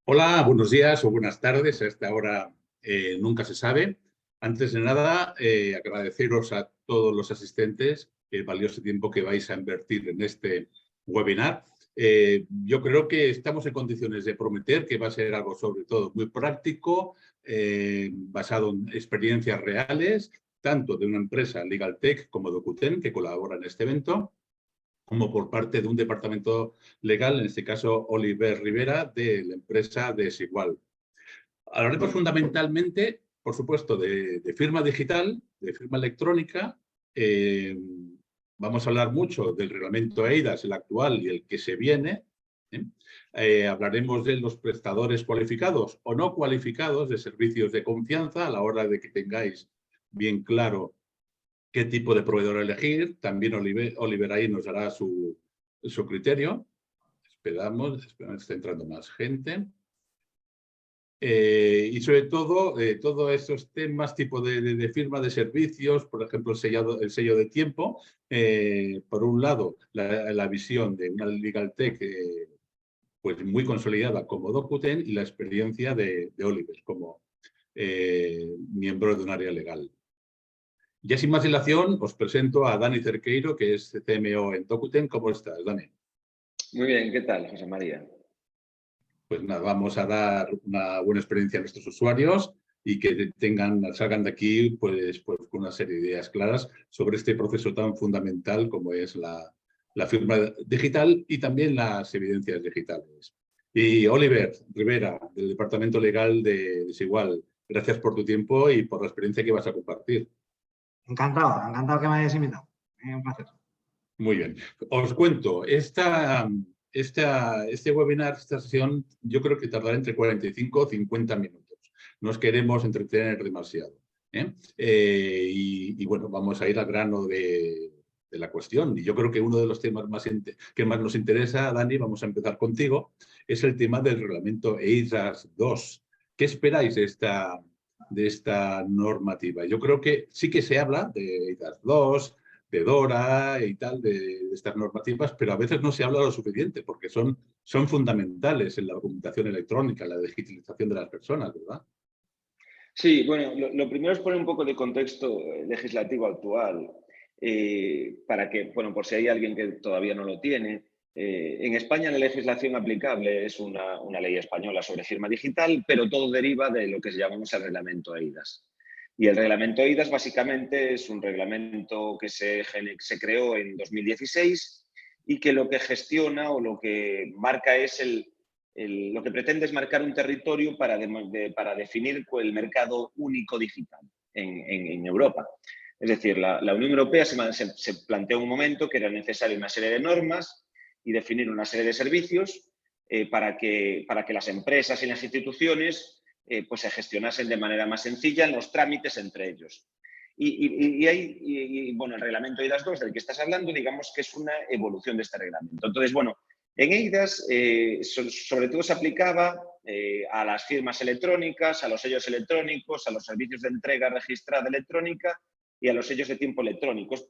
Hola, buenos días o buenas tardes. A esta hora nunca se sabe. Antes de nada, agradeceros a todos los asistentes el valioso tiempo que vais a invertir en este webinar. Yo creo que estamos en condiciones de prometer que va a ser algo sobre todo muy práctico, basado en experiencias reales, tanto de una empresa LegalTech como Docuten, que colabora en este evento, como por parte de un departamento legal, en este caso Oliver Rivera, de la empresa Desigual. Hablaremos fundamentalmente, por supuesto, de firma digital, de firma electrónica. Vamos a hablar mucho del reglamento EIDAS, el actual y el que se viene. Hablaremos de los prestadores cualificados o no cualificados de servicios de confianza a la hora de que tengáis bien claro qué tipo de proveedor elegir. También Oliver ahí nos dará su criterio. Esperamos, está entrando más gente. Y sobre todo, todos estos temas tipo de firma de servicios, por ejemplo, el sello de tiempo. Por un lado, la visión de una LegalTech pues muy consolidada como Docuten y la experiencia de Oliver como miembro de un área legal. Ya sin más dilación, os presento a Dani Cerqueiro, que es CMO en Docuten. ¿Cómo estás, Dani? Muy bien, ¿qué tal, José María? Pues nada, vamos a dar una buena experiencia a nuestros usuarios y que salgan de aquí pues con una serie de ideas claras sobre este proceso tan fundamental como es la firma digital y también las evidencias digitales. Y Oliver Rivera, del Departamento Legal de Desigual, gracias por tu tiempo y por la experiencia que vas a compartir. Encantado que me hayáis invitado. Un placer. Muy bien. Os cuento, este webinar, esta sesión, yo creo que tardará entre 45 y 50 minutos. No os queremos entretener demasiado. Y bueno, vamos a ir al grano de la cuestión. Y yo creo que uno de los temas que más nos interesa, Dani, vamos a empezar contigo, es el tema del reglamento EIDAS 2. ¿Qué esperáis de esta normativa? Yo creo que sí que se habla de EIDAS 2, de DORA y tal, de estas normativas, pero a veces no se habla lo suficiente porque son fundamentales en la documentación electrónica, en la digitalización de las personas, ¿verdad? Sí, bueno, lo primero es poner un poco de contexto legislativo actual, para que, bueno, por si hay alguien que todavía no lo tiene. En España la legislación aplicable es una ley española sobre firma digital, pero todo deriva de lo que llamamos el reglamento EIDAS. Y el reglamento EIDAS básicamente es un reglamento que se creó en 2016 y que lo que gestiona o lo que marca es lo que pretende es marcar un territorio para definir el mercado único digital en Europa. Es decir, la Unión Europea se planteó un momento que era necesaria una serie de normas y definir una serie de servicios para que las empresas y las instituciones pues se gestionasen de manera más sencilla en los trámites entre ellos. Bueno, el reglamento EIDAS 2 del que estás hablando, digamos que es una evolución de este reglamento. Entonces, bueno, en EIDAS sobre todo se aplicaba a las firmas electrónicas, a los sellos electrónicos, a los servicios de entrega registrada electrónica y a los sellos de tiempo electrónicos.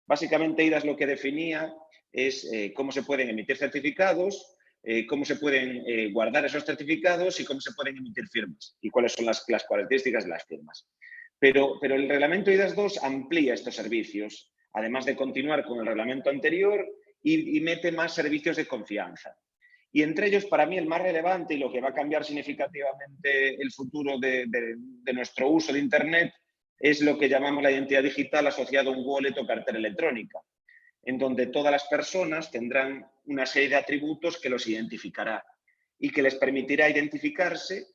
Básicamente EIDAS lo que definía es cómo se pueden emitir certificados, cómo se pueden guardar esos certificados y cómo se pueden emitir firmas y cuáles son las características de las firmas. Pero el reglamento EIDAS 2 amplía estos servicios, además de continuar con el reglamento anterior y mete más servicios de confianza. Y entre ellos, para mí, el más relevante y lo que va a cambiar significativamente el futuro de nuestro uso de Internet es lo que llamamos la identidad digital asociada a un wallet o cartera electrónica, en donde todas las personas tendrán una serie de atributos que los identificará y que les permitirá identificarse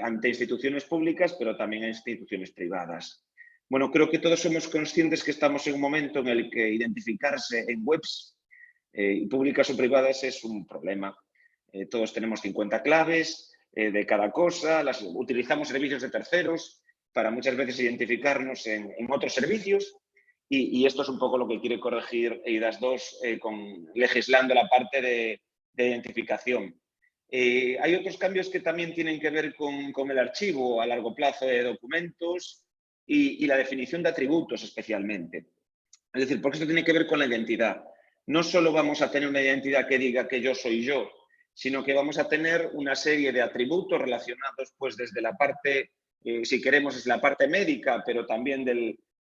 ante instituciones públicas, pero también en instituciones privadas. Bueno, creo que todos somos conscientes que estamos en un momento en el que identificarse en webs, públicas o privadas, es un problema. Todos tenemos 50 claves de cada cosa, utilizamos servicios de terceros para muchas veces identificarnos en otros servicios y esto es un poco lo que quiere corregir EIDAS 2 legislando la parte de identificación. Hay otros cambios que también tienen que ver con el archivo a largo plazo de documentos y la definición de atributos especialmente. Es decir, porque esto tiene que ver con la identidad. No solo vamos a tener una identidad que diga que yo soy yo, sino que vamos a tener una serie de atributos relacionados pues desde la parte, si queremos, es la parte médica, pero también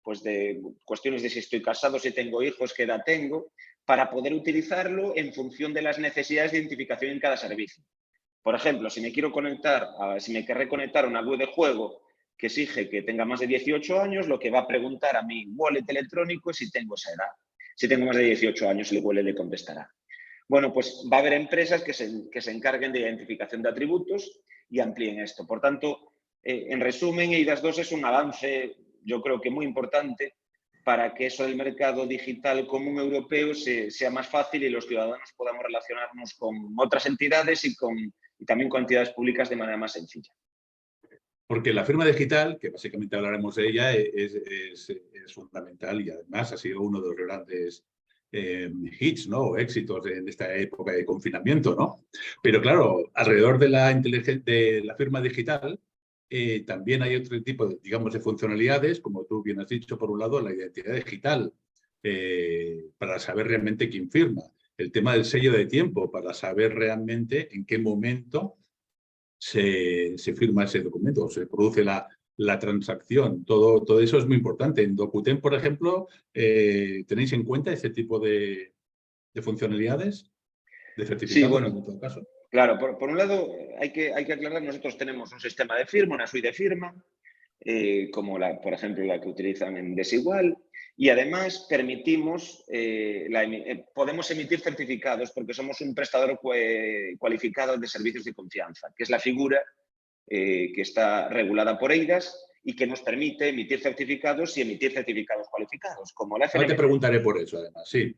pues de cuestiones de si estoy casado, si tengo hijos, qué edad tengo, para poder utilizarlo en función de las necesidades de identificación en cada servicio. Por ejemplo, si me querré conectar a una web de juego que exige que tenga más de 18 años, lo que va a preguntar a mi wallet electrónico es si tengo esa edad. Si tengo más de 18 años, el wallet le contestará. Bueno, pues va a haber empresas que se encarguen de identificación de atributos y amplíen esto. Por tanto, en resumen, eIDAS 2 es un avance, yo creo que muy importante, para que eso del mercado digital común europeo sea más fácil y los ciudadanos podamos relacionarnos con otras entidades y también con entidades públicas de manera más sencilla. Porque la firma digital, que básicamente hablaremos de ella, es fundamental y además ha sido uno de los grandes hits, ¿no? O éxitos en esta época de confinamiento, ¿no? Pero claro, alrededor de la firma digital también hay otro tipo de, digamos, de funcionalidades, como tú bien has dicho, por un lado, la identidad digital, para saber realmente quién firma. El tema del sello de tiempo, para saber realmente en qué momento se firma ese documento, se produce la transacción. Todo eso es muy importante. En Docuten, por ejemplo, ¿tenéis en cuenta ese tipo de funcionalidades, de Sí, certificados bueno, en todo caso? claro, por un lado hay que aclarar, nosotros tenemos un sistema de firma, una suite de firma, como por ejemplo la que utilizan en Desigual, y además permitimos, podemos emitir certificados porque somos un prestador cualificado de servicios de confianza, que es la figura que está regulada por eIDAS y que nos permite emitir certificados y emitir certificados cualificados, como la Ahora te FNMC. preguntaré por eso, además, sí.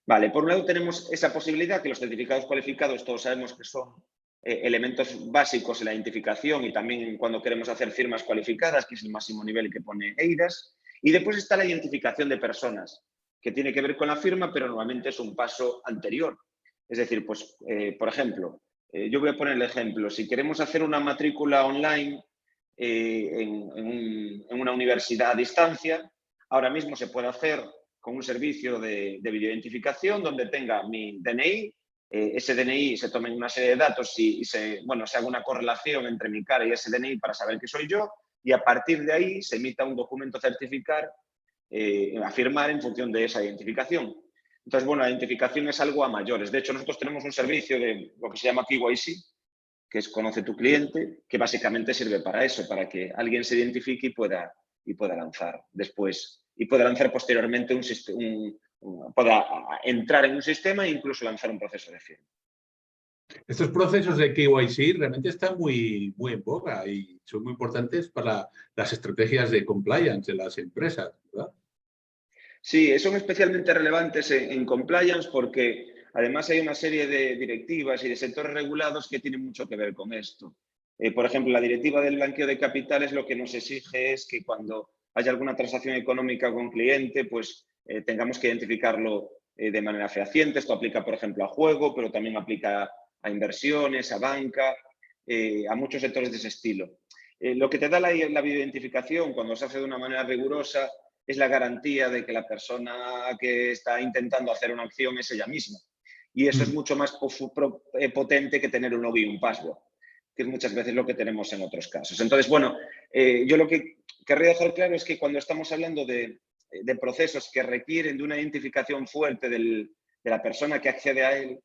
Vale, por un lado tenemos esa posibilidad que los certificados cualificados todos sabemos que son elementos básicos en la identificación y también cuando queremos hacer firmas cualificadas, que es el máximo nivel que pone eIDAS. Y después está la identificación de personas, que tiene que ver con la firma, pero normalmente es un paso anterior. Es decir, pues, por ejemplo, yo voy a poner el ejemplo. Si queremos hacer una matrícula online en una universidad a distancia, ahora mismo se puede hacer con un servicio de videoidentificación donde tenga mi DNI, ese DNI se tomen una serie de datos y se haga una correlación entre mi cara y ese DNI para saber que soy yo y a partir de ahí se emita un documento certificar, a firmar en función de esa identificación. Entonces, bueno, la identificación es algo a mayores. De hecho, nosotros tenemos un servicio de lo que se llama KYC, que es Conoce tu cliente, que básicamente sirve para eso, para que alguien se identifique y pueda lanzar después, y pueda lanzar posteriormente pueda entrar en un sistema e incluso lanzar un proceso de firma. Estos procesos de KYC realmente están muy en boga y son muy importantes para las estrategias de compliance de las empresas, ¿verdad? Sí, son especialmente relevantes en compliance porque además hay una serie de directivas y de sectores regulados que tienen mucho que ver con esto. Por ejemplo, la directiva del blanqueo de capitales lo que nos exige es que cuando haya alguna transacción económica con cliente, pues tengamos que identificarlo de manera fehaciente. Esto aplica, por ejemplo, a juego, pero también aplica a inversiones, a banca, a muchos sectores de ese estilo. Lo que te da la videoidentificación cuando se hace de una manera rigurosa es la garantía de que la persona que está intentando hacer una acción es ella misma. Y eso es mucho más potente que tener un login y un password, que es muchas veces lo que tenemos en otros casos. Entonces, bueno, yo lo que querría dejar claro es que cuando estamos hablando de procesos que requieren de una identificación fuerte de la persona que accede a él,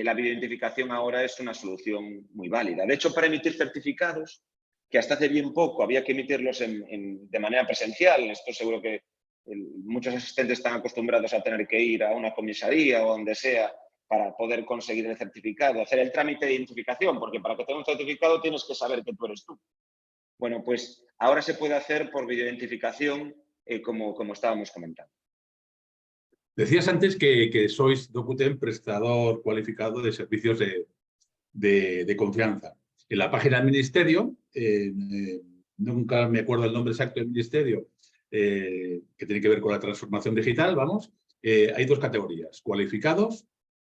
la videoidentificación ahora es una solución muy válida. De hecho, para emitir certificados, que hasta hace bien poco había que emitirlos de manera presencial, esto seguro que muchos asistentes están acostumbrados a tener que ir a una comisaría o donde sea para poder conseguir el certificado, hacer el trámite de identificación, porque para que tenga un certificado tienes que saber que tú eres tú. Bueno, pues ahora se puede hacer por videoidentificación, como estábamos comentando. Decías antes que sois Docuten prestador cualificado de servicios de confianza. En la página del ministerio, nunca me acuerdo el nombre exacto del ministerio, que tiene que ver con la transformación digital, vamos, hay dos categorías, cualificados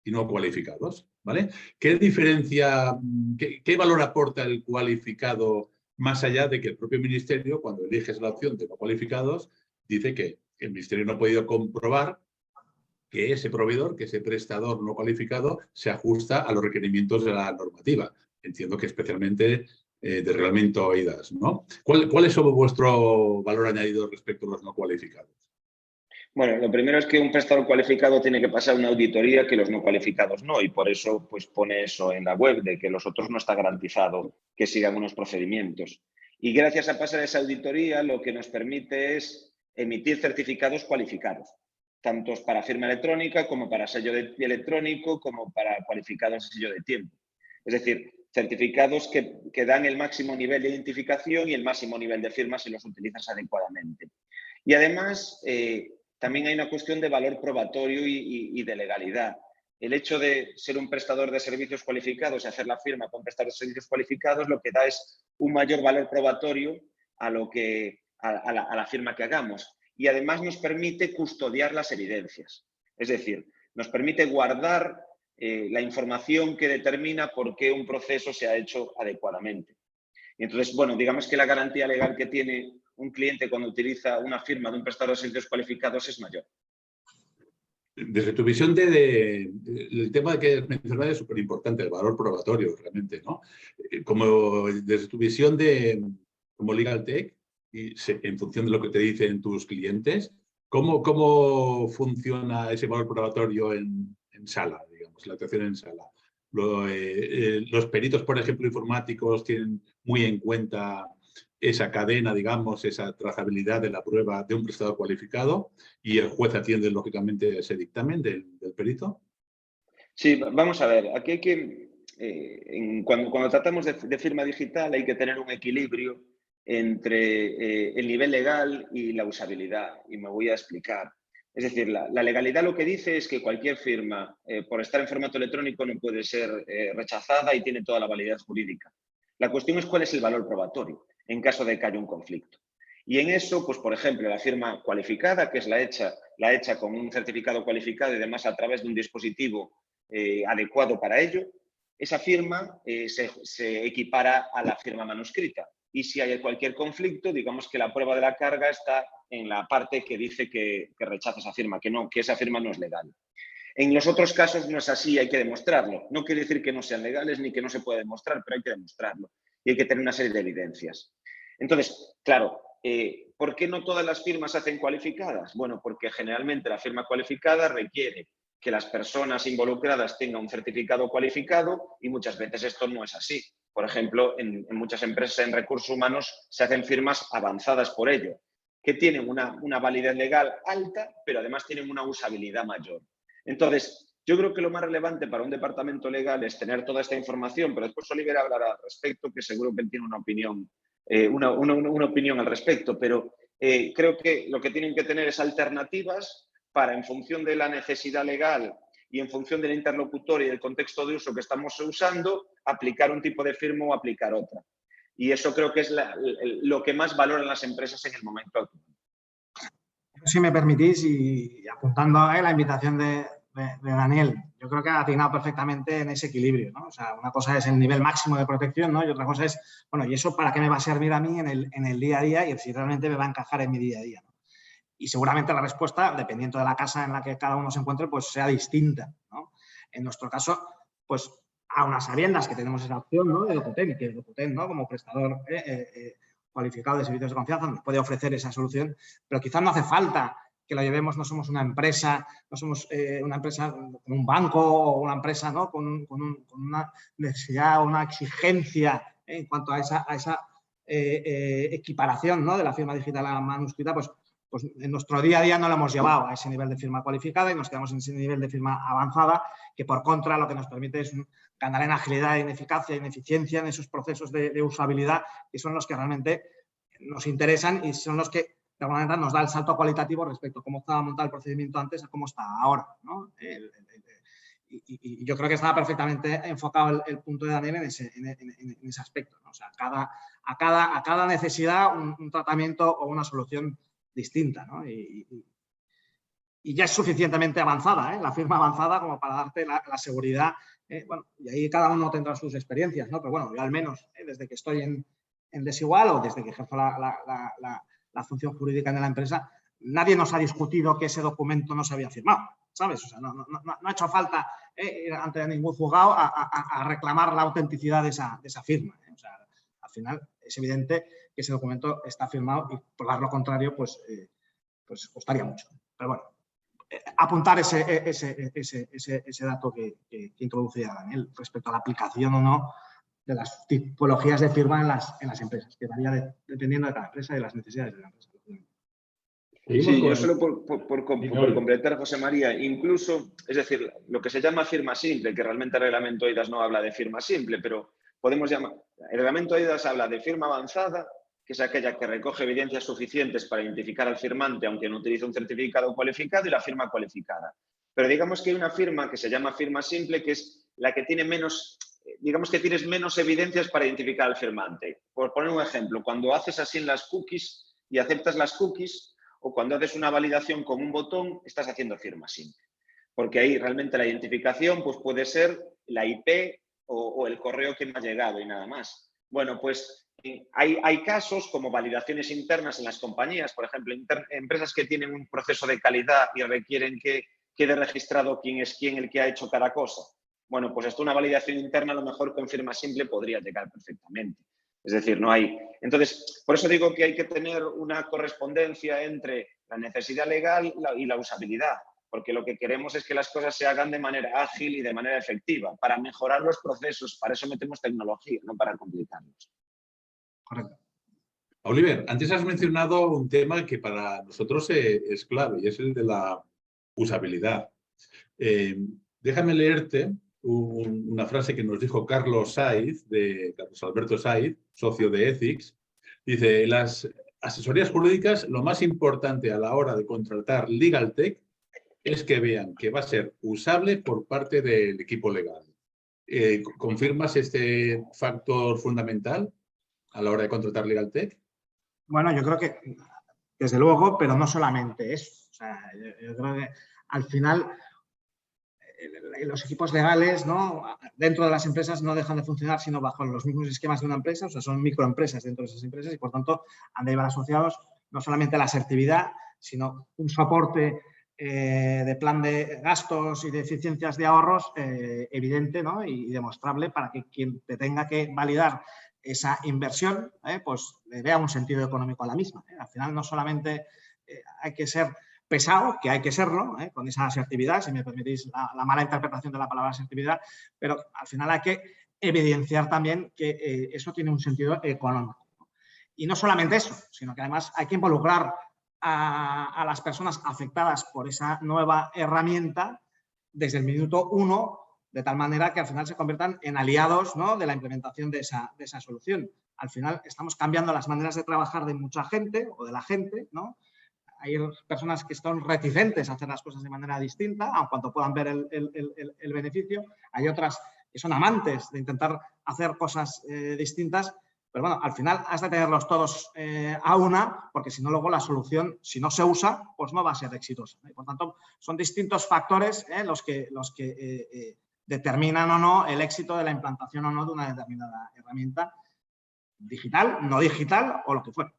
y no cualificados, ¿vale? ¿Qué diferencia, qué valor aporta el cualificado más allá de que el propio ministerio, cuando eliges la opción de no cualificados, dice que el ministerio no ha podido comprobar que ese proveedor, que ese prestador no cualificado, se ajusta a los requerimientos de la normativa. Entiendo que especialmente de reglamento eIDAS, ¿no? ¿Cuál es vuestro valor añadido respecto a los no cualificados? Bueno, lo primero es que un prestador cualificado tiene que pasar una auditoría que los no cualificados no, y por eso pues pone eso en la web, de que los otros no está garantizado que sigan unos procedimientos. Y gracias a pasar esa auditoría, lo que nos permite es emitir certificados cualificados, tanto para firma electrónica como para sello electrónico, como para cualificados de sello de tiempo. Es decir, certificados que dan el máximo nivel de identificación y el máximo nivel de firma si los utilizas adecuadamente. Y además, también hay una cuestión de valor probatorio y de legalidad. El hecho de ser un prestador de servicios cualificados y hacer la firma con prestadores de servicios cualificados lo que da es un mayor valor probatorio a la firma que hagamos. Y además nos permite custodiar las evidencias. Es decir, nos permite guardar la información que determina por qué un proceso se ha hecho adecuadamente. Y entonces, bueno, digamos que la garantía legal que tiene un cliente cuando utiliza una firma de un prestador de servicios cualificados es mayor. Desde tu visión el tema que mencionas es súper importante, el valor probatorio realmente, ¿no? Desde tu visión como Legal Tech, y en función de lo que te dicen tus clientes, ¿cómo funciona ese valor probatorio en sala, digamos, la actuación en sala? Los peritos, por ejemplo, informáticos tienen muy en cuenta esa cadena, digamos, esa trazabilidad de la prueba de un prestador cualificado, y el juez atiende, lógicamente, ese dictamen del perito. Sí, vamos a ver, aquí hay que, cuando tratamos de firma digital hay que tener un equilibrio entre el nivel legal y la usabilidad, y me voy a explicar. Es decir, la legalidad lo que dice es que cualquier firma, por estar en formato electrónico, no puede ser rechazada y tiene toda la validez jurídica. La cuestión es cuál es el valor probatorio en caso de que haya un conflicto. Y en eso, pues por ejemplo, la firma cualificada, que es la hecha con un certificado cualificado y además a través de un dispositivo adecuado para ello, esa firma se equipara a la firma manuscrita. Y si hay cualquier conflicto, digamos que la prueba de la carga está en la parte que dice que rechaza esa firma, que esa firma no es legal. En los otros casos no es así, hay que demostrarlo. No quiere decir que no sean legales ni que no se pueda demostrar, pero hay que demostrarlo. Y hay que tener una serie de evidencias. Entonces, claro, ¿por qué no todas las firmas se hacen cualificadas? Bueno, porque generalmente la firma cualificada requiere que las personas involucradas tengan un certificado cualificado y muchas veces esto no es así. Por ejemplo, en muchas empresas en recursos humanos se hacen firmas avanzadas por ello, que tienen una validez legal alta, pero además tienen una usabilidad mayor. Entonces, yo creo que lo más relevante para un departamento legal es tener toda esta información, pero después Oliver hablará al respecto, que seguro que él tiene una opinión, una opinión al respecto, pero creo que lo que tienen que tener es alternativas para, en función de la necesidad legal y en función del interlocutor y del contexto de uso que estamos usando, aplicar un tipo de firma o aplicar otra. Y eso creo que es lo que más valoran las empresas en el momento actual. Si me permitís, y apuntando a la invitación de Daniel, yo creo que ha atinado perfectamente en ese equilibrio, ¿no? O sea, una cosa es el nivel máximo de protección, ¿no? Y otra cosa es, bueno, ¿y eso para qué me va a servir a mí en el día a día y si realmente me va a encajar en mi día a día, ¿no? Y seguramente la respuesta, dependiendo de la casa en la que cada uno se encuentre, pues sea distinta, ¿no? En nuestro caso, pues a unas sabiendas que tenemos esa opción, ¿no? De Docuten, que Docuten, ¿no? Como prestador cualificado de servicios de confianza nos puede ofrecer esa solución, pero quizás no hace falta que lo llevemos, no somos una empresa, no somos una empresa con un banco o una empresa, ¿no? con una necesidad o una exigencia en cuanto a esa equiparación, ¿no? De la firma digital a la manuscrita, pues en nuestro día a día no lo hemos llevado a ese nivel de firma cualificada y nos quedamos en ese nivel de firma avanzada, que por contra lo que nos permite es ganar en agilidad, en eficacia, en eficiencia en esos procesos de usabilidad, que son los que realmente nos interesan y son los que de alguna manera nos da el salto cualitativo respecto a cómo estaba montado el procedimiento antes a cómo está ahora, ¿no? Y yo creo que estaba perfectamente enfocado el punto de Daniel en ese aspecto, ¿no? O sea, a cada necesidad un tratamiento o una solución distinta, ¿no? Y ya es suficientemente avanzada, la firma avanzada como para darte la seguridad. Bueno, y ahí cada uno tendrá sus experiencias, ¿no? Pero bueno, yo al menos desde que estoy en Desigual o desde que ejerzo la función jurídica en la empresa, nadie nos ha discutido que ese documento no se había firmado. ¿sabes? O sea, no ha hecho falta ir ante ningún juzgado a reclamar la autenticidad de esa firma. O sea, al final es evidente que ese documento está firmado y probar lo contrario, pues costaría mucho. Pero bueno, apuntar ese dato que introducía Daniel respecto a la aplicación o no de las tipologías de firma en las empresas, que varía dependiendo de cada empresa y de las necesidades de la empresa. Sí, yo solo por completar, José María, incluso, es decir, lo que se llama firma simple, que realmente el reglamento EIDAS no habla de firma simple, pero podemos llamar, el reglamento EIDAS habla de firma avanzada, que es aquella que recoge evidencias suficientes para identificar al firmante, aunque no utilice un certificado cualificado, y la firma cualificada. Pero digamos que hay una firma que se llama firma simple, que es la que tiene menos, digamos que tienes menos evidencias para identificar al firmante. Por poner un ejemplo, cuando haces así en las cookies y aceptas las cookies, o cuando haces una validación con un botón, estás haciendo firma simple. Porque ahí realmente la identificación pues puede ser la IP o el correo que me ha llegado y nada más. Bueno, pues hay casos como validaciones internas en las compañías, por ejemplo, empresas que tienen un proceso de calidad y requieren que quede registrado quién es quién el que ha hecho cada cosa. Bueno, pues esto una validación interna a lo mejor con firma simple podría llegar perfectamente. Es decir, no hay... Entonces, por eso digo que hay que tener una correspondencia entre la necesidad legal y la usabilidad, porque lo que queremos es que las cosas se hagan de manera ágil y de manera efectiva, para mejorar los procesos. Para eso metemos tecnología, no para complicarlos. Correcto. Oliver, antes has mencionado un tema que para nosotros es clave y es el de la usabilidad. Déjame leerte una frase que nos dijo Carlos Alberto Saiz, socio de Ethics. Dice, en las asesorías jurídicas lo más importante a la hora de contratar Legal Tech es que vean que va a ser usable por parte del equipo legal. ¿Confirmas este factor fundamental a la hora de contratar Legal Tech? Bueno, yo creo que desde luego, pero no solamente eso. O sea, yo creo que al final los equipos legales, ¿no?, dentro de las empresas no dejan de funcionar sino bajo los mismos esquemas de una empresa, o sea, son microempresas dentro de esas empresas y, por tanto, han de llevar asociados no solamente la asertividad, sino un soporte de plan de gastos y de eficiencias de ahorros evidente, ¿no?, y demostrable para que quien te tenga que validar esa inversión, pues le vea un sentido económico a la misma. Al final no solamente hay que ser pesado, que hay que serlo, con esa asertividad, si me permitís la mala interpretación de la palabra asertividad, pero al final hay que evidenciar también que eso tiene un sentido económico. Y no solamente eso, sino que además hay que involucrar a las personas afectadas por esa nueva herramienta desde el minuto 1, de tal manera que al final se conviertan en aliados, ¿no?, de la implementación de esa solución. Al final estamos cambiando las maneras de trabajar de mucha gente o de la gente, ¿no? Hay personas que están reticentes a hacer las cosas de manera distinta, aun cuando puedan ver el beneficio. Hay otras que son amantes de intentar hacer cosas distintas, pero bueno, al final has de tenerlos todos a una, porque si no, luego la solución, si no se usa, pues no va a ser exitosa. Y por tanto, son distintos factores los que determinan o no el éxito de la implantación o no de una determinada herramienta digital, no digital o lo que fuera.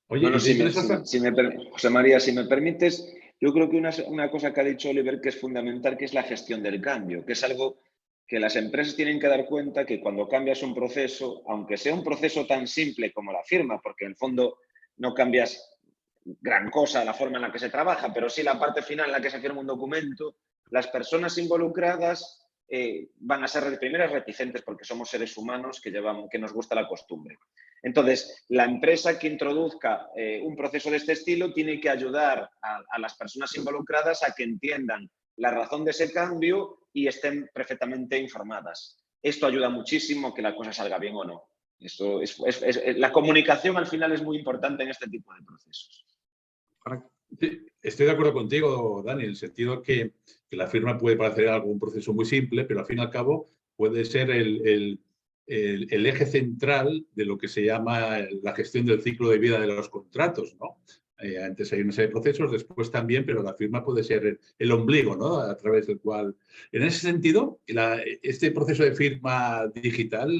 Oye, no, José María, si me permites, yo creo que una cosa que ha dicho Oliver que es fundamental, que es la gestión del cambio, que es algo que las empresas tienen que dar cuenta que cuando cambias un proceso, aunque sea un proceso tan simple como la firma, porque en el fondo no cambias gran cosa la forma en la que se trabaja, pero sí la parte final en la que se firma un documento, las personas involucradas van a ser primeras reticentes porque somos seres humanos que nos gusta la costumbre. Entonces, la empresa que introduzca un proceso de este estilo tiene que ayudar a las personas involucradas a que entiendan la razón de ese cambio y estén perfectamente informadas. Esto ayuda muchísimo a que la cosa salga bien o no. La comunicación al final es muy importante en este tipo de procesos. Correcto. Sí, estoy de acuerdo contigo, Dani, en el sentido que la firma puede parecer algún proceso muy simple, pero al fin y al cabo puede ser el eje central de lo que se llama la gestión del ciclo de vida de los contratos, ¿no? Antes hay una serie de procesos, después también, pero la firma puede ser el ombligo, ¿no?, a través del cual... En ese sentido, este proceso de firma digital,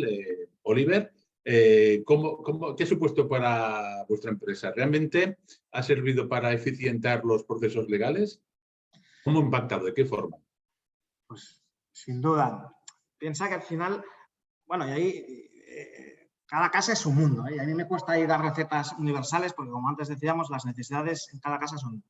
Oliver, ¿qué ha supuesto para vuestra empresa? ¿Realmente ha servido para eficientar los procesos legales? ¿Cómo ha impactado? ¿De qué forma? Pues sin duda. Piensa que al final, bueno, y ahí cada casa es un mundo, ¿eh? Y a mí me cuesta ahí dar recetas universales porque, como antes decíamos, las necesidades en cada casa son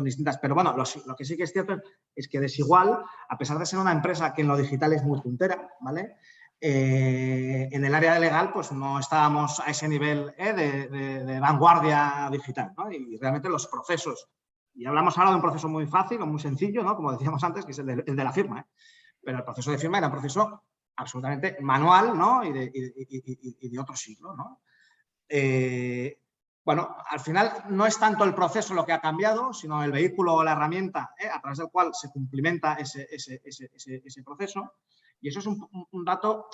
distintas. Pero bueno, lo que sí que es cierto es que Desigual, a pesar de ser una empresa que en lo digital es muy puntera, ¿vale? En el área legal, pues no estábamos a ese nivel de vanguardia digital, ¿no? Y realmente los procesos, y hablamos ahora de un proceso muy fácil o muy sencillo, ¿no? Como decíamos antes, que es el de la firma, ¿eh? Pero el proceso de firma era un proceso absolutamente manual, ¿no? Y de otro siglo, ¿no? Bueno, al final no es tanto el proceso lo que ha cambiado, sino el vehículo o la herramienta a través del cual se cumplimenta ese proceso. Y eso es un dato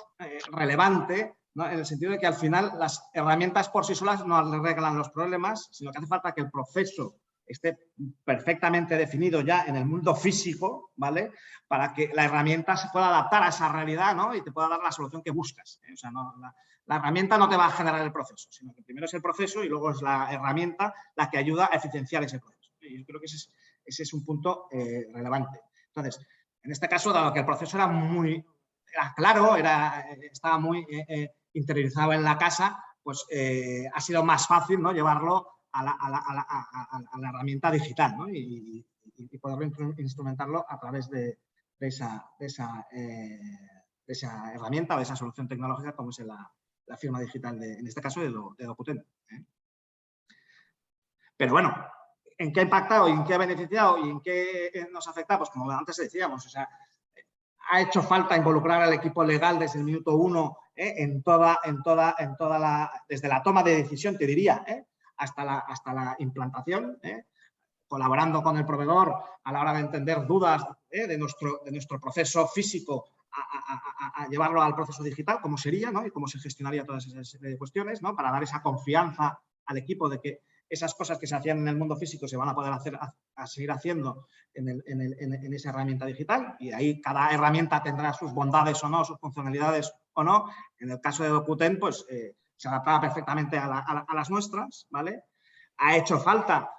relevante, ¿no? En el sentido de que al final las herramientas por sí solas no arreglan los problemas, sino que hace falta que el proceso esté perfectamente definido ya en el mundo físico, ¿vale? Para que la herramienta se pueda adaptar a esa realidad, ¿no? Y te pueda dar la solución que buscas, ¿eh? O sea, no, la herramienta no te va a generar el proceso, sino que primero es el proceso y luego es la herramienta la que ayuda a eficienciar ese proceso. Y yo creo que ese es un punto relevante. Entonces, en este caso, dado que el proceso era claro, estaba muy interiorizado en la casa, pues ha sido más fácil, ¿no? Llevarlo a la herramienta digital, ¿no? Y poder instrumentarlo a través de esa herramienta o de esa solución tecnológica como es la firma digital, en este caso, de Docuten, ¿eh? Pero bueno, ¿en qué ha impactado y en qué ha beneficiado y en qué nos afecta? Pues como antes decíamos, o sea, ha hecho falta involucrar al equipo legal desde el minuto 1 desde la toma de decisión, te diría, hasta la implantación, colaborando con el proveedor a la hora de entender dudas de nuestro proceso físico a llevarlo al proceso digital, cómo sería, ¿no? Y cómo se gestionaría todas esas cuestiones, ¿no? Para dar esa confianza al equipo de que esas cosas que se hacían en el mundo físico se van a poder seguir haciendo en esa herramienta digital, y ahí cada herramienta tendrá sus bondades o no, sus funcionalidades o no. En el caso de Docuten, pues se adaptaba perfectamente a las nuestras, ¿vale? Ha hecho falta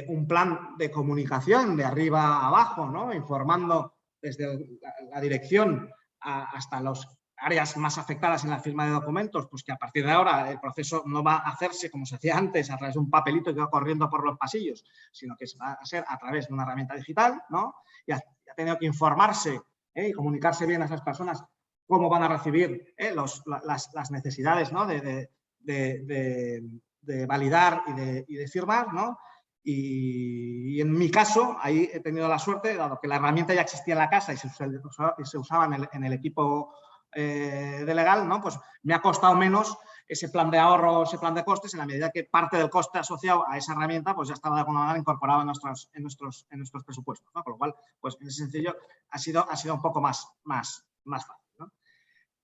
un plan de comunicación de arriba a abajo, ¿no? Informando desde la dirección hasta las áreas más afectadas en la firma de documentos, pues que a partir de ahora el proceso no va a hacerse como se hacía antes a través de un papelito que va corriendo por los pasillos, sino que va a ser a través de una herramienta digital, ¿no? Y ha tenido que informarse y comunicarse bien a esas personas cómo van a recibir las necesidades, ¿no? de validar y de firmar, ¿no? Y en mi caso, ahí he tenido la suerte, dado que la herramienta ya existía en la casa y se usaba en el equipo de legal, ¿no? Pues me ha costado menos ese plan de ahorro, ese plan de costes, en la medida que parte del coste asociado a esa herramienta pues ya estaba de alguna manera incorporado en nuestros presupuestos, ¿no? Con lo cual, pues en ese sentido ha sido un poco más fácil, ¿no?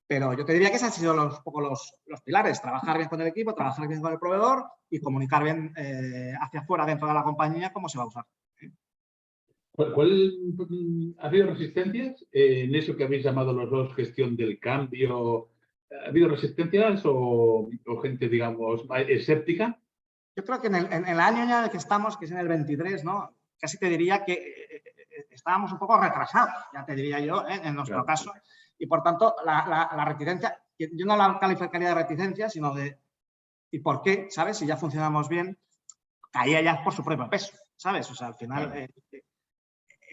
Pero yo te diría que esos han sido un poco los pilares: trabajar bien con el equipo, trabajar bien con el proveedor y comunicar bien hacia afuera, dentro de la compañía, cómo se va a usar. ¿Cuál ha habido resistencias en eso que habéis llamado los dos gestión del cambio? ¿Ha habido resistencias o gente, digamos, escéptica? Yo creo que en el año ya en el que estamos, que es en el 23, ¿no? Casi te diría que estábamos un poco retrasados, ya te diría yo, en nuestro caso. Y por tanto, la reticencia, yo no la calificaría de reticencia, sino de ¿y por qué? ¿Sabes? Si ya funcionamos bien, caía ya por su propio peso, ¿sabes? O sea, al final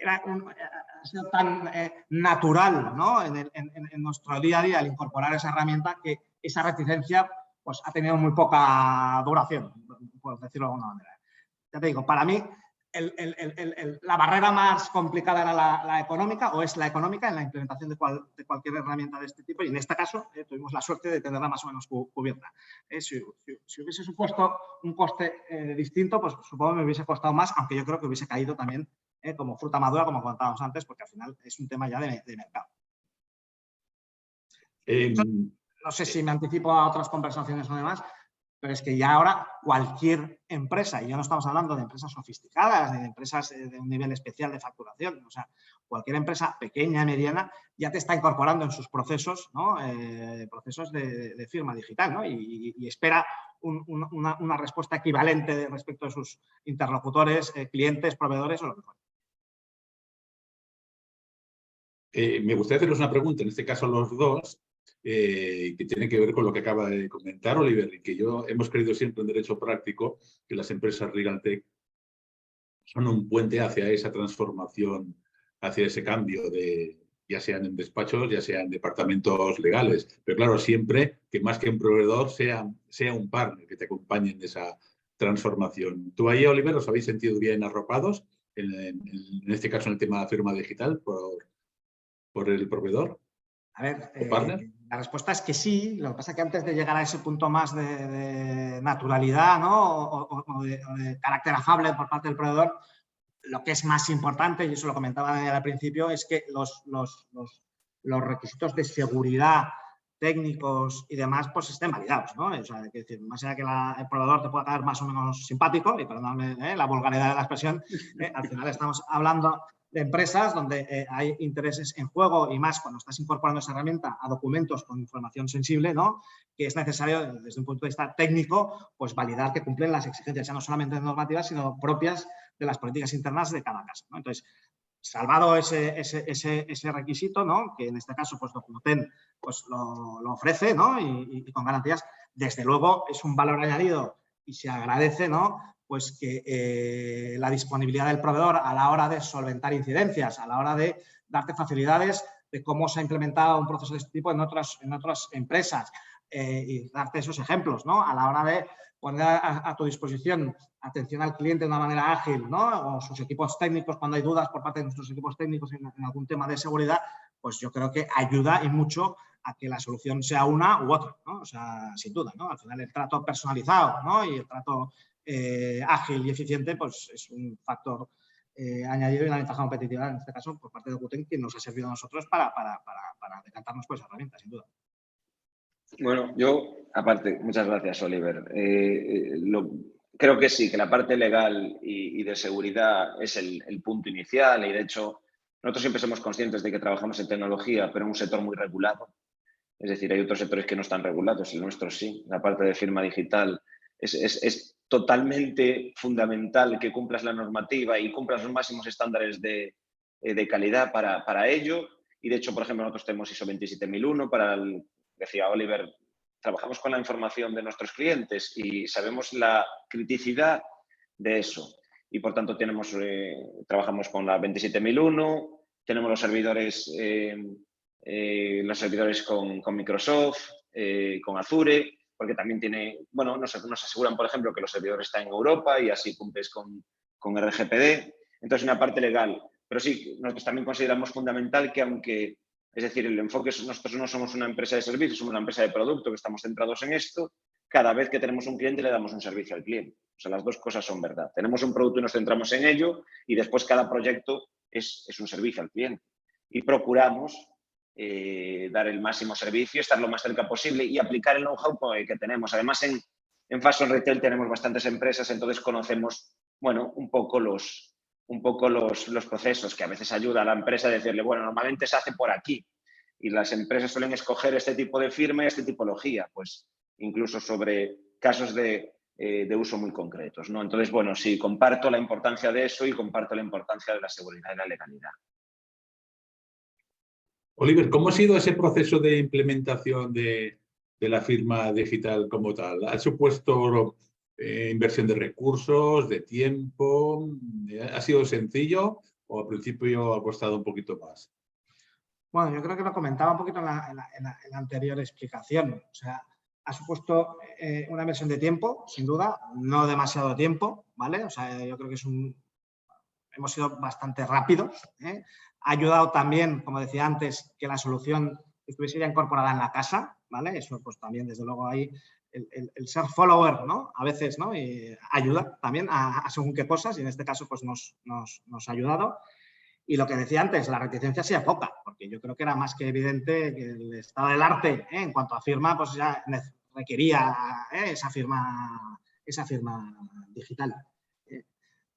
ha sido tan natural, ¿no? En nuestro día a día el incorporar esa herramienta, que esa reticencia pues ha tenido muy poca duración, por decirlo de alguna manera. Ya te digo, para mí la barrera más complicada era la económica, o es la económica, en la implementación de cualquier herramienta de este tipo, y en este caso tuvimos la suerte de tenerla más o menos cubierta. Si hubiese supuesto un coste distinto, pues supongo que me hubiese costado más, aunque yo creo que hubiese caído también como fruta madura, como contábamos antes, porque al final es un tema ya de mercado. No sé si me anticipo a otras conversaciones o demás, pero es que ya ahora cualquier empresa, y ya no estamos hablando de empresas sofisticadas ni de empresas de un nivel especial de facturación, o sea, cualquier empresa pequeña, mediana, ya te está incorporando en sus procesos, ¿no? Procesos de firma digital, ¿no? Y espera una respuesta equivalente respecto a sus interlocutores, clientes, proveedores o lo que fuera. Me gustaría hacerles una pregunta, en este caso a los dos, que tiene que ver con lo que acaba de comentar Oliver, y que hemos creído siempre en derecho práctico que las empresas LegalTech son un puente hacia esa transformación, hacia ese cambio ya sean en despachos, ya sean en departamentos legales. Pero claro, siempre que más que un proveedor sea un partner que te acompañe en esa transformación. ¿Tú ahí, Oliver, os habéis sentido bien arropados, en este caso en el tema de la firma digital, por el proveedor A ver, o partner? la respuesta es que sí. Lo que pasa es que antes de llegar a ese punto más de naturalidad, ¿no? o de carácter afable por parte del proveedor, lo que es más importante, y eso lo comentaba Daniel al principio, es que los requisitos de seguridad técnicos y demás pues estén validados, ¿no? O sea, que decir, más allá que el proveedor te pueda caer más o menos simpático, y perdóname la vulgaridad de la expresión, al final estamos hablando de empresas donde hay intereses en juego, y más cuando estás incorporando esa herramienta a documentos con información sensible, ¿no? Que es necesario, desde un punto de vista técnico, pues validar que cumplen las exigencias, ya no solamente normativas, sino propias de las políticas internas de cada caso, ¿no? Entonces, salvado ese requisito, ¿no? Que en este caso pues Docunoten pues, lo ofrece, ¿no? y con garantías, desde luego es un valor añadido y se agradece, ¿no? Pues que la disponibilidad del proveedor a la hora de solventar incidencias, a la hora de darte facilidades de cómo se ha implementado un proceso de este tipo en otras empresas, y darte esos ejemplos, ¿no? A la hora de poner a tu disposición atención al cliente de una manera ágil, ¿no? O sus equipos técnicos, cuando hay dudas por parte de nuestros equipos técnicos en algún tema de seguridad, pues yo creo que ayuda y mucho a que la solución sea una u otra, ¿no? O sea, sin duda, ¿no? Al final el trato personalizado, ¿no? Y el trato ágil y eficiente, pues es un factor añadido y una ventaja competitiva, en este caso, por parte de Docunoten, que nos ha servido a nosotros para decantarnos por esa herramienta, sin duda. Bueno, yo, aparte, muchas gracias, Oliver. Creo que sí, que la parte legal y de seguridad es el punto inicial, y de hecho nosotros siempre somos conscientes de que trabajamos en tecnología, pero en un sector muy regulado. Es decir, hay otros sectores que no están regulados, el nuestro sí. La parte de firma digital es totalmente fundamental que cumplas la normativa y cumplas los máximos estándares de calidad para ello. Y de hecho, por ejemplo, nosotros tenemos ISO 27001 decía Oliver, trabajamos con la información de nuestros clientes y sabemos la criticidad de eso. Y por tanto trabajamos con la 27001, tenemos los servidores con Microsoft, con Azure, porque también nos aseguran, por ejemplo, que los servidores están en Europa y así cumples con RGPD. Entonces, una parte legal. Pero sí, nosotros también consideramos fundamental que es decir, el enfoque es, nosotros no somos una empresa de servicios, somos una empresa de producto que estamos centrados en esto. Cada vez que tenemos un cliente le damos un servicio al cliente. O sea, las dos cosas son verdad. Tenemos un producto y nos centramos en ello, y después cada proyecto es un servicio al cliente. Y procuramos dar el máximo servicio, estar lo más cerca posible y aplicar el know-how que tenemos. Además, en Fashion Retail tenemos bastantes empresas, entonces conocemos, bueno, un poco los procesos, que a veces ayuda a la empresa a decirle, bueno, normalmente se hace por aquí, y las empresas suelen escoger este tipo de firma y esta tipología, pues incluso sobre casos de uso muy concretos, ¿no? Entonces, bueno, sí, comparto la importancia de eso y comparto la importancia de la seguridad y la legalidad. Oliver, ¿cómo ha sido ese proceso de implementación de la firma digital como tal? ¿Ha supuesto inversión de recursos, de tiempo? ¿Ha sido sencillo o al principio ha costado un poquito más? Bueno, yo creo que lo comentaba un poquito en la anterior explicación. O sea, ha supuesto una inversión de tiempo, sin duda, no demasiado tiempo, ¿vale? O sea, yo creo que hemos sido bastante rápidos, ¿eh? Ha ayudado también, como decía antes, que la solución estuviese ya incorporada en la casa, ¿vale? Eso pues también, desde luego, ahí el ser follower, ¿no? A veces, ¿no? Y ayuda también a según qué cosas, y en este caso pues nos ha ayudado. Y lo que decía antes, la reticencia sea poca, porque yo creo que era más que evidente que el estado del arte, en cuanto a firma, pues ya requería esa firma digital.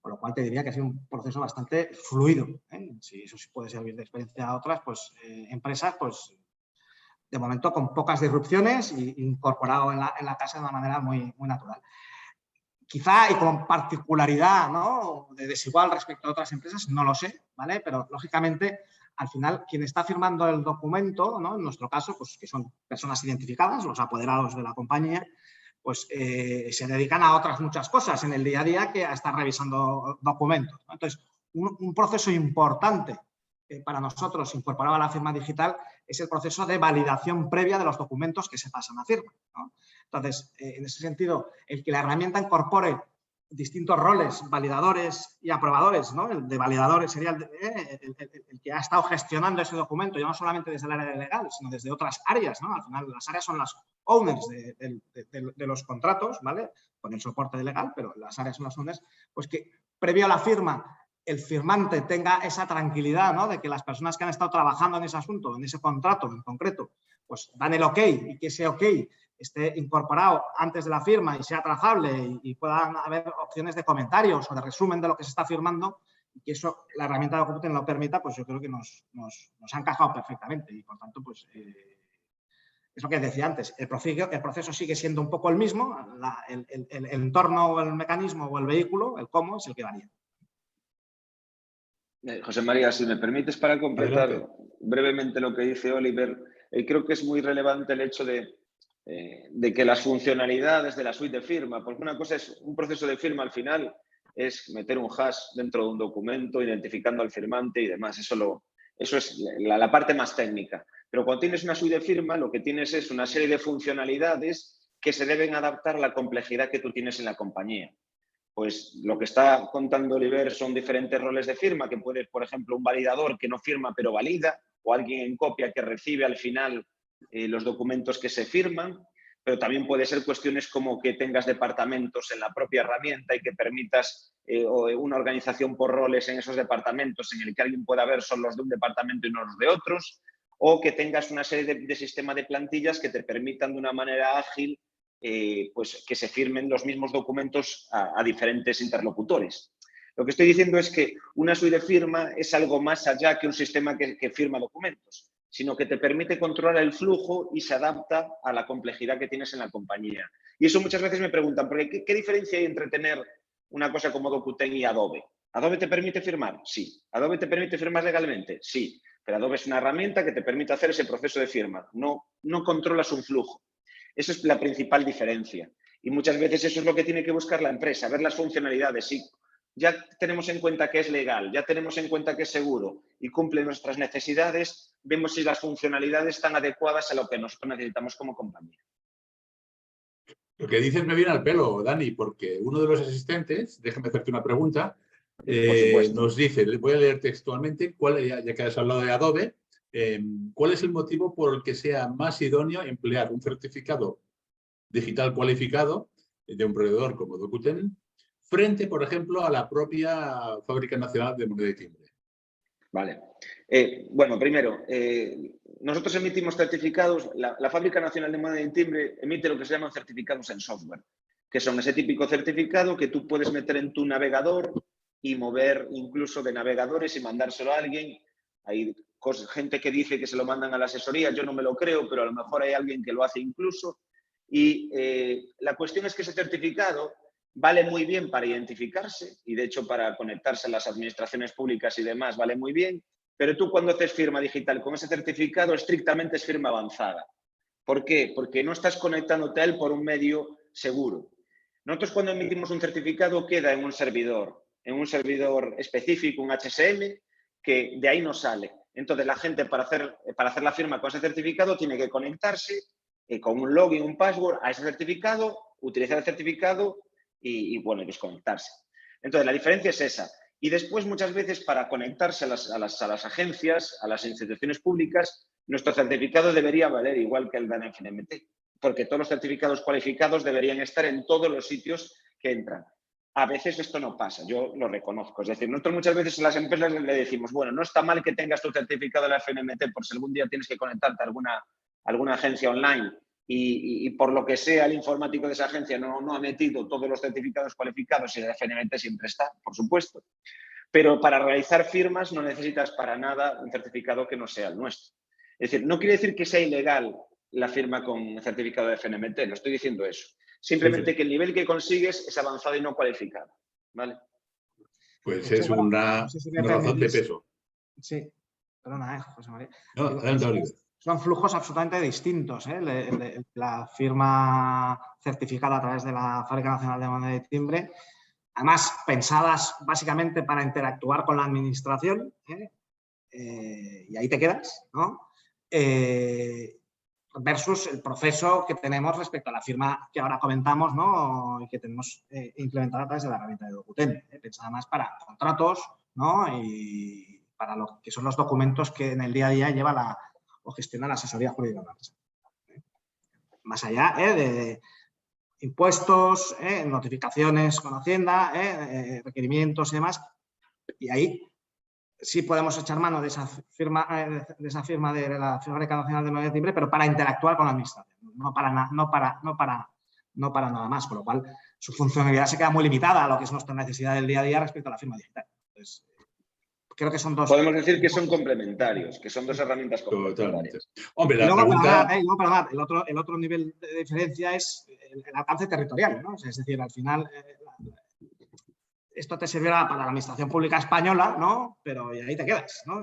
Por lo cual te diría que ha sido un proceso bastante fluido. Si eso sí puede servir de experiencia a otras empresas, pues de momento con pocas disrupciones y incorporado en la casa de una manera muy, muy natural. Quizá, y con particularidad, ¿no?, de desigual respecto a otras empresas, no lo sé, ¿vale? Pero lógicamente al final quien está firmando el documento, ¿no? En nuestro caso, pues que son personas identificadas, los apoderados de la compañía, pues se dedican a otras muchas cosas en el día a día que a estar revisando documentos, ¿no? Entonces, un proceso importante para nosotros incorporado a la firma digital es el proceso de validación previa de los documentos que se pasan a firma, ¿no? Entonces, en ese sentido, el que la herramienta incorpore distintos roles, validadores y aprobadores, ¿no? El de validadores sería el que ha estado gestionando ese documento, ya no solamente desde el área legal, sino desde otras áreas, ¿no? Al final, las áreas son las owners de los contratos, ¿vale? Con el soporte de legal, pero las áreas son las owners, pues que previo a la firma el firmante tenga esa tranquilidad, ¿no? De que las personas que han estado trabajando en ese asunto, en ese contrato en concreto, pues dan el ok y que ese ok esté incorporado antes de la firma y sea trazable y puedan haber opciones de comentarios o de resumen de lo que se está firmando y que eso la herramienta de Docuten lo permita, pues yo creo que nos ha encajado perfectamente y por tanto, pues es lo que decía antes, el proceso sigue siendo un poco el mismo, el entorno o el mecanismo o el vehículo, el cómo es el que varía. José María, si me permites para completar Adelante. brevemente lo que dice Oliver, creo que es muy relevante el hecho de que las funcionalidades de la suite de firma, porque una cosa es un proceso de firma al final, es meter un hash dentro de un documento, identificando al firmante y demás. Eso es la parte más técnica. Pero cuando tienes una suite de firma, lo que tienes es una serie de funcionalidades que se deben adaptar a la complejidad que tú tienes en la compañía. Pues lo que está contando Oliver son diferentes roles de firma, que puede, por ejemplo, un validador que no firma pero valida, o alguien en copia que recibe al final los documentos que se firman, pero también puede ser cuestiones como que tengas departamentos en la propia herramienta y que permitas una organización por roles en esos departamentos en el que alguien pueda ver son los de un departamento y no los de otros, o que tengas una serie de sistemas de plantillas que te permitan de una manera ágil pues que se firmen los mismos documentos a diferentes interlocutores. Lo que estoy diciendo es que una suite de firma es algo más allá que un sistema que firma documentos, sino que te permite controlar el flujo y se adapta a la complejidad que tienes en la compañía. Y eso muchas veces me preguntan, ¿qué diferencia hay entre tener una cosa como Docuten y Adobe? ¿Adobe te permite firmar? Sí. ¿Adobe te permite firmar legalmente? Sí. Pero Adobe es una herramienta que te permite hacer ese proceso de firma. No controlas un flujo. Esa es la principal diferencia. Y muchas veces eso es lo que tiene que buscar la empresa, ver las funcionalidades. Si ya tenemos en cuenta que es legal, ya tenemos en cuenta que es seguro y cumple nuestras necesidades, vemos si las funcionalidades están adecuadas a lo que nosotros necesitamos como compañía. Lo que dices me viene al pelo, Dani, porque uno de los asistentes, déjame hacerte una pregunta, Por supuesto. nos dice, voy a leer textualmente, ya que has hablado de Adobe, ¿cuál es el motivo por el que sea más idóneo emplear un certificado digital cualificado de un proveedor como Docuten frente, por ejemplo, a la propia Fábrica Nacional de Moneda y Timbre? Vale. Bueno, primero, nosotros emitimos certificados, la Fábrica Nacional de Moneda y Timbre emite lo que se llaman certificados en software, que son ese típico certificado que tú puedes meter en tu navegador y mover incluso de navegadores y mandárselo a alguien. Hay gente que dice que se lo mandan a la asesoría, yo no me lo creo, pero a lo mejor hay alguien que lo hace incluso. Y la cuestión es que ese certificado vale muy bien para identificarse y, de hecho, para conectarse a las administraciones públicas y demás vale muy bien, pero tú cuando haces firma digital con ese certificado estrictamente es firma avanzada. ¿Por qué? Porque no estás conectándote a él por un medio seguro. Nosotros cuando emitimos un certificado queda en un servidor específico, un HSM, que de ahí no sale. Entonces la gente para hacer la firma con ese certificado tiene que conectarse con un login, un password a ese certificado, utilizar el certificado y bueno, desconectarse. Entonces, la diferencia es esa. Y después, muchas veces, para conectarse a las agencias, a las instituciones públicas, nuestro certificado debería valer igual que el de FNMT, porque todos los certificados cualificados deberían estar en todos los sitios que entran. A veces esto no pasa, yo lo reconozco. Es decir, nosotros muchas veces a las empresas le decimos, bueno, no está mal que tengas tu certificado de la FNMT por si algún día tienes que conectarte a alguna agencia online y por lo que sea el informático de esa agencia no ha metido todos los certificados cualificados y el FNMT siempre está, por supuesto. Pero para realizar firmas no necesitas para nada un certificado que no sea el nuestro. Es decir, no quiere decir que sea ilegal la firma con certificado de FNMT, no estoy diciendo eso. Simplemente que el nivel que consigues es avanzado y no cualificado. ¿Vale? Pues De hecho, es bueno, una no sé si me razón de permitís. peso. Sí. Perdona, José María. No, adelante, Oliver. Son flujos absolutamente distintos. La firma certificada a través de la Fábrica Nacional de Moneda y Timbre, además pensadas básicamente para interactuar con la administración, y ahí te quedas, ¿no? Versus el proceso que tenemos respecto a la firma que ahora comentamos, ¿no? Y que tenemos implementada a través de la herramienta de Docuten, pensada más para contratos, ¿no? Y para lo que son los documentos que en el día a día lleva o gestiona la asesoría jurídica de la empresa. Más allá de impuestos, notificaciones con Hacienda, requerimientos y demás. Y ahí sí podemos echar mano de esa firma de la Fábrica Nacional de Moneda y Timbre, pero para interactuar con la administración, no para nada más, con lo cual su funcionalidad se queda muy limitada a lo que es nuestra necesidad del día a día respecto a la firma digital. Entonces, creo que son dos. Podemos decir que son complementarios, que son dos herramientas complementarias. Hombre, la pregunta... el otro nivel de diferencia es el alcance territorial, ¿no? Es decir, al final esto te servirá para la administración pública española, ¿no? Pero ahí te quedas, ¿no?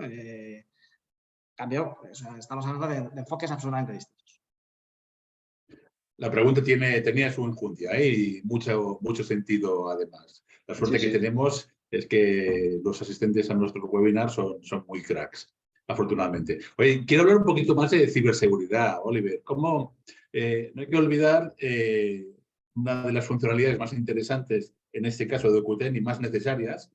Cambio, o sea, estamos hablando de enfoques absolutamente distintos. La pregunta tenía su enjundia y mucho sentido además. La suerte que tenemos es que los asistentes a nuestros webinars son muy cracks, afortunadamente. Oye, quiero hablar un poquito más de ciberseguridad, Oliver. No hay que olvidar una de las funcionalidades más interesantes, en este caso de Docuten, y más necesarias,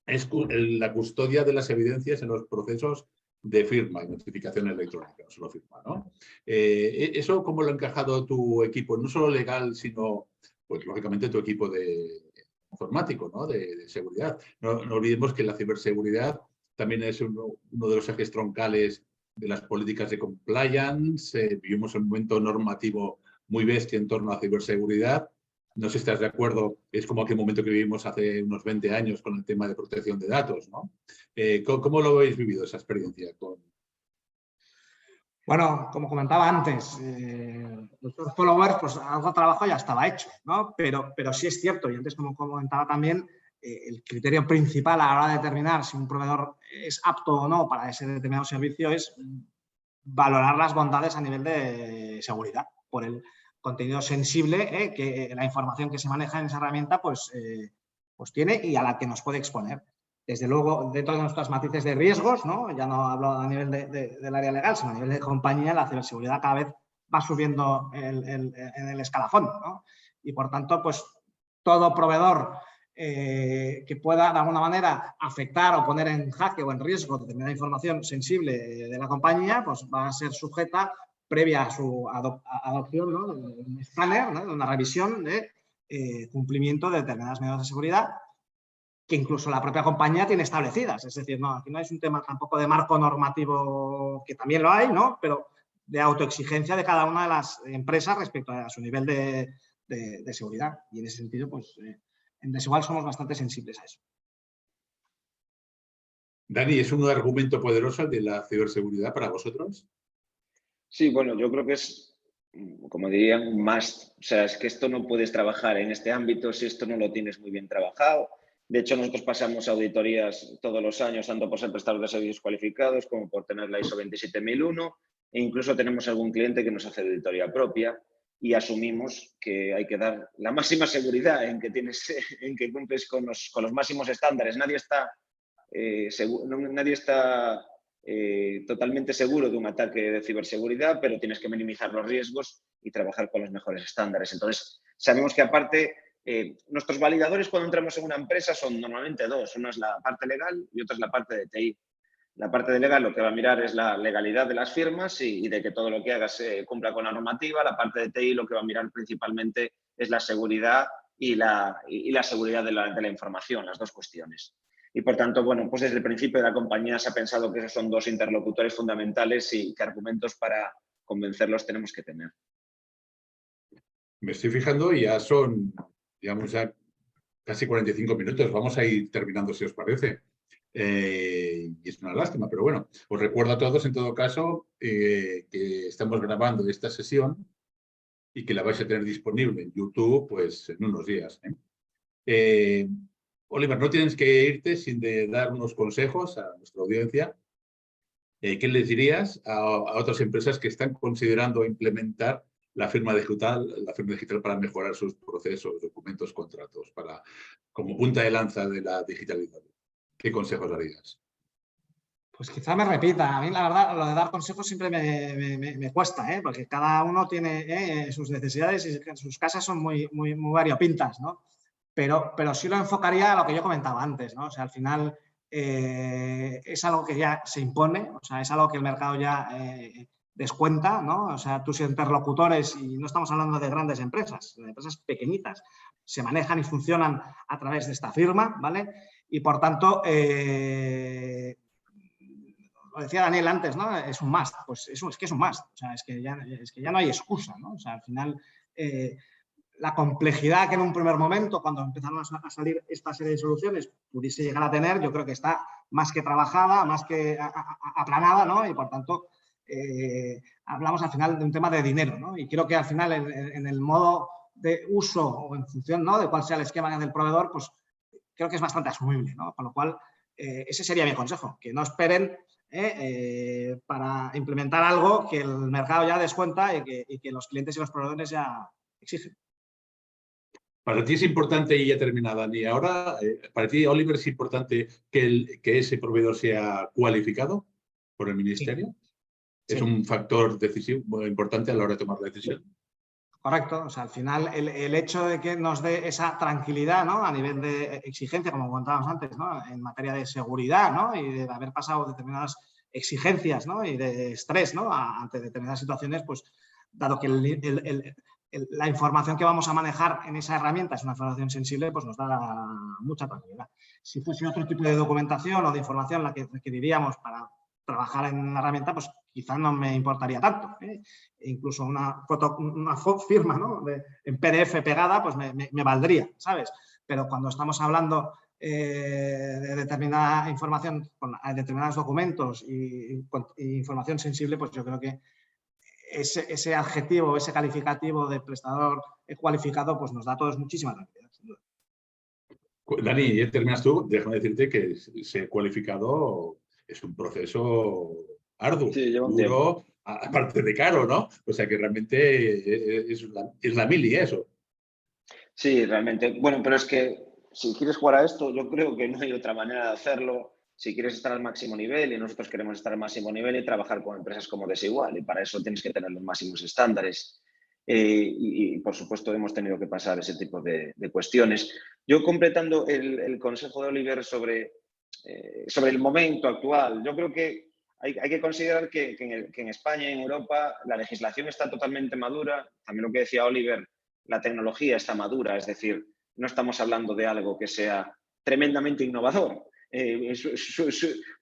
es la custodia de las evidencias en los procesos de firma y notificación electrónica, no solo firma, ¿no? ¿Eso cómo lo ha encajado tu equipo? No solo legal, sino, pues lógicamente, tu equipo de informático, ¿no? De seguridad. No olvidemos que la ciberseguridad también es uno de los ejes troncales de las políticas de compliance. Vivimos un momento normativo muy bestia en torno a ciberseguridad. No sé si estás de acuerdo, es como aquel momento que vivimos hace unos 20 años con el tema de protección de datos, ¿no? ¿Cómo lo habéis vivido esa experiencia? Bueno, como comentaba antes, los followers, pues algo de trabajo ya estaba hecho, ¿no? Pero sí es cierto, y antes como comentaba también, el criterio principal a la hora de determinar si un proveedor es apto o no para ese determinado servicio es valorar las bondades a nivel de seguridad, por el contenido sensible que la información que se maneja en esa herramienta pues tiene y a la que nos puede exponer. Desde luego, dentro de nuestros matices de riesgos, ¿no? Ya no hablo a nivel del área legal, sino a nivel de compañía, la ciberseguridad cada vez va subiendo en el escalafón, ¿no? Y por tanto, pues todo proveedor que pueda de alguna manera afectar o poner en jaque o en riesgo determinada información sensible de la compañía, pues va a ser sujeta, previa a su adopción, ¿no? De un escáner, ¿no? De una revisión de cumplimiento de determinadas medidas de seguridad que incluso la propia compañía tiene establecidas. Es decir, no, aquí no es un tema tampoco de marco normativo, que también lo hay, ¿no? Pero de autoexigencia de cada una de las empresas respecto a su nivel de seguridad. Y en ese sentido, pues, en Desigual somos bastante sensibles a eso. Dani, ¿es un argumento poderoso el de la ciberseguridad para vosotros? Sí, bueno, yo creo que es, como dirían, un must. O sea, es que esto no puedes trabajar en este ámbito si esto no lo tienes muy bien trabajado. De hecho, nosotros pasamos auditorías todos los años, tanto por ser prestador de servicios cualificados como por tener la ISO 27001, e incluso tenemos algún cliente que nos hace auditoría propia y asumimos que hay que dar la máxima seguridad en que cumples con los máximos estándares. Nadie está totalmente seguro de un ataque de ciberseguridad, pero tienes que minimizar los riesgos y trabajar con los mejores estándares. Entonces, sabemos que aparte, nuestros validadores cuando entramos en una empresa son normalmente dos. Una es la parte legal y otra es la parte de TI. La parte de legal lo que va a mirar es la legalidad de las firmas y de que todo lo que hagas cumpla con la normativa. La parte de TI lo que va a mirar principalmente es la seguridad y la seguridad de la información, las dos cuestiones. Y por tanto, bueno, pues desde el principio de la compañía se ha pensado que esos son dos interlocutores fundamentales y que argumentos para convencerlos tenemos que tener. Me estoy fijando y ya son, digamos, ya casi 45 minutos. Vamos a ir terminando, si os parece. Y es una lástima, pero bueno, os recuerdo a todos, en todo caso, que estamos grabando esta sesión y que la vais a tener disponible en YouTube pues, en unos días. Oliver, no tienes que irte sin dar unos consejos a nuestra audiencia. ¿Qué les dirías a otras empresas que están considerando implementar la firma digital para mejorar sus procesos, documentos, contratos, como punta de lanza de la digitalización? ¿Qué consejos darías? Pues quizá me repita. A mí, la verdad, lo de dar consejos siempre me cuesta, ¿eh? Porque cada uno tiene sus necesidades y sus casas son muy variopintas, ¿no? Pero sí lo enfocaría a lo que yo comentaba antes, ¿no? O sea, al final es algo que ya se impone, o sea, es algo que el mercado ya descuenta, ¿no? O sea, tus interlocutores, y no estamos hablando de grandes empresas, de empresas pequeñitas, se manejan y funcionan a través de esta firma, ¿vale? Y por tanto, lo decía Daniel antes, ¿no? Es un must. Pues eso es que es un must. O sea, es que ya no hay excusa, ¿no? O sea, al final, la complejidad que en un primer momento, cuando empezaron a salir esta serie de soluciones, pudiese llegar a tener, yo creo que está más que trabajada, más que aplanada, ¿no? Y por tanto, hablamos al final de un tema de dinero, ¿no? Y creo que al final, en el modo de uso o en función, ¿no?, de cuál sea el esquema del proveedor, pues creo que es bastante asumible, ¿no? Con lo cual, ese sería mi consejo, que no esperen para implementar algo que el mercado ya descuenta y que los clientes y los proveedores ya exigen. Para ti es importante, y ya termina Dani, ahora, para ti, Oliver, es importante que ese proveedor sea cualificado por el Ministerio. Sí. Es un factor decisivo, muy importante a la hora de tomar la decisión. Correcto. O sea, al final, el hecho de que nos dé esa tranquilidad, ¿no?, a nivel de exigencia, como comentábamos antes, ¿no?, en materia de seguridad, ¿no?, y de haber pasado determinadas exigencias, ¿no?, y de estrés, ¿no?, ante determinadas situaciones, pues dado que la información que vamos a manejar en esa herramienta es una información sensible, pues nos da mucha tranquilidad. Si fuese otro tipo de documentación o de información la que requeriríamos para trabajar en la herramienta, pues quizás no me importaría tanto, ¿eh? Incluso una firma, ¿no?, en PDF pegada, pues me valdría, ¿sabes? Pero cuando estamos hablando de determinada información, con determinados documentos y información sensible, pues yo creo que ese adjetivo, ese calificativo de prestador cualificado, pues nos da a todos muchísima tranquilidad, sin duda. Dani, ya terminas tú. Déjame decirte que ser cualificado es un proceso arduo, Sí, lleva un tiempo. duro, aparte de caro, ¿no? O sea que realmente es la mili eso. Sí, realmente. Bueno, pero es que si quieres jugar a esto, yo creo que no hay otra manera de hacerlo. Si quieres estar al máximo nivel, y nosotros queremos estar al máximo nivel, y trabajar con empresas como Desigual, y para eso tienes que tener los máximos estándares. Por supuesto, hemos tenido que pasar ese tipo de cuestiones. Yo, completando el consejo de Oliver sobre el momento actual, yo creo que hay que considerar que en España y en Europa la legislación está totalmente madura. También lo que decía Oliver, la tecnología está madura, es decir, no estamos hablando de algo que sea tremendamente innovador.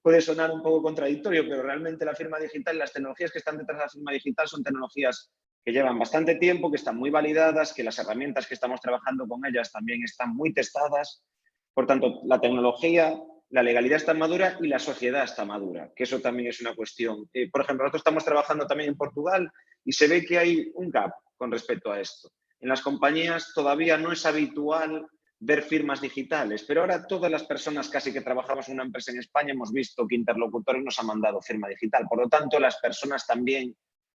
Puede sonar un poco contradictorio, pero realmente la firma digital y las tecnologías que están detrás de la firma digital son tecnologías que llevan bastante tiempo, que están muy validadas, que las herramientas que estamos trabajando con ellas también están muy testadas. Por tanto, la tecnología, la legalidad está madura y la sociedad está madura, que eso también es una cuestión. Por ejemplo, nosotros estamos trabajando también en Portugal y se ve que hay un gap con respecto a esto. En las compañías todavía no es habitual ver firmas digitales, pero ahora todas las personas casi que trabajamos en una empresa en España hemos visto que Interlocutores nos ha mandado firma digital. Por lo tanto, las personas también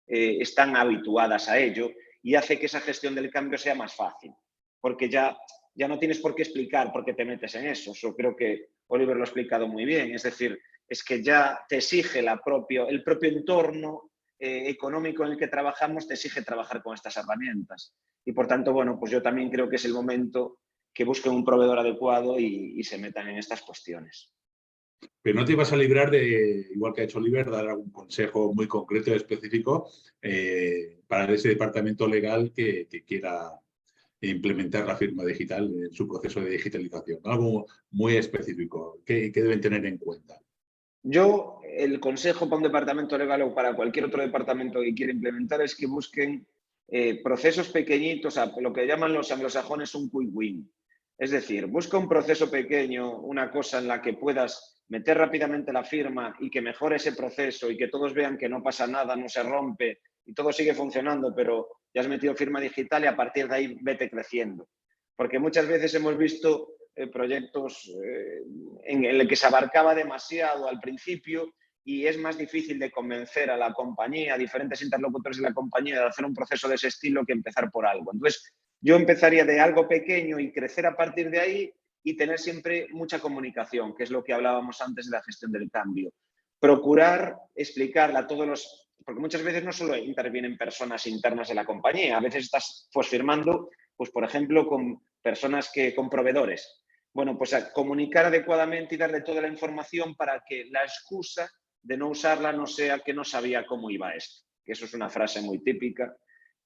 están habituadas a ello y hace que esa gestión del cambio sea más fácil, porque ya no tienes por qué explicar por qué te metes en eso. Yo creo que Oliver lo ha explicado muy bien. Es decir, es que ya te exige el propio entorno económico en el que trabajamos, te exige trabajar con estas herramientas. Y por tanto, bueno, pues yo también creo que es el momento que busquen un proveedor adecuado y se metan en estas cuestiones. Pero no te ibas a librar de, igual que ha hecho Oliver, dar algún consejo muy concreto y específico para ese departamento legal que quiera implementar la firma digital en su proceso de digitalización. Algo muy específico que deben tener en cuenta. Yo, el consejo para un departamento legal o para cualquier otro departamento que quiera implementar es que busquen procesos pequeñitos, lo que llaman los anglosajones un quick win. Es decir, busca un proceso pequeño, una cosa en la que puedas meter rápidamente la firma y que mejore ese proceso y que todos vean que no pasa nada, no se rompe y todo sigue funcionando, pero ya has metido firma digital y a partir de ahí vete creciendo. Porque muchas veces hemos visto proyectos en el que se abarcaba demasiado al principio y es más difícil de convencer a la compañía, a diferentes interlocutores de la compañía, de hacer un proceso de ese estilo que empezar por algo. Entonces, yo empezaría de algo pequeño y crecer a partir de ahí y tener siempre mucha comunicación, que es lo que hablábamos antes de la gestión del cambio. Procurar explicarla a todos los... Porque muchas veces no solo intervienen personas internas de la compañía, a veces estás pues, firmando, pues, por ejemplo, con personas con proveedores. Bueno, pues a comunicar adecuadamente y darle toda la información para que la excusa de no usarla no sea que no sabía cómo iba esto. Que eso es una frase muy típica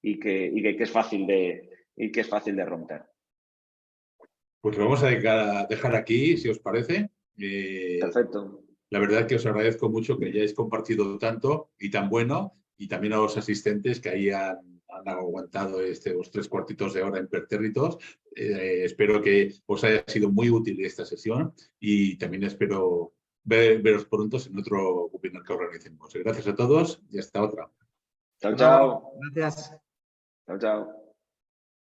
y que es fácil de romper. Pues lo vamos a dejar aquí, si os parece. Perfecto. La verdad que os agradezco mucho que hayáis compartido tanto y tan bueno, y también a los asistentes que ahí han aguantado los 3 cuartitos de hora impertérritos. Espero que os haya sido muy útil esta sesión y también espero veros pronto en otro webinar que organicemos. Gracias a todos y hasta otra. Chao, chao. Gracias. Chao, chao.